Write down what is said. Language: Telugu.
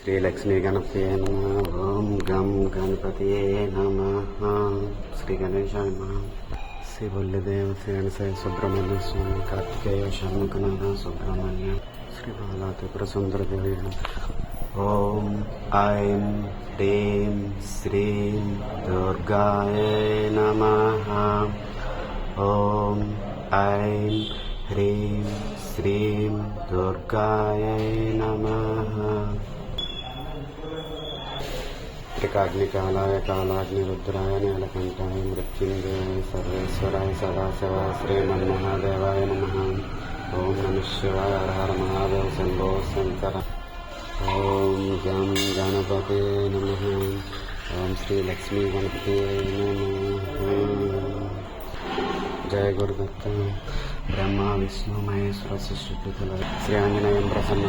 శ్రీలక్ష్మీ గణపతే నమః. ఓం గం గణపతియే నమః. శ్రీ గణేశాయ నమః. శ్రీ బుల్లిదేవ శ్రీ గణసాయ సుబ్రహ్మణ్య స్వామి కార్తికేయ షణ్ముఖనాథ సుబ్రహ్మణ్య శ్రీ బాలా త్రిపుర సుందరదేవి. ఓం ఐం హ్రీం శ్రీం దుర్గాయ నమః. ఓం ఐం హ్రీం శ్రీం దుర్గాయ నమః. త్రికాగ్నికాలాయ కాలాగ్నిరుద్రాయ నీలకంఠాయ మృత్యుంజయాయ సర్వేశ్వరాయ సదాశివాయ శ్రీమన్మహాదేవాయ నమః. ఓం నమః శివాయ హర హర మహాదేవ శంభో శంకర. ఓం గం గణపతే నమః. ఓం శ్రీ లక్ష్మీ గణపతే నమః. జయ గురుదత్త బ్రహ్మ విష్ణు మహేశ్వర సృష్టి శ్రీ ఆంజనేయం ప్రసన్న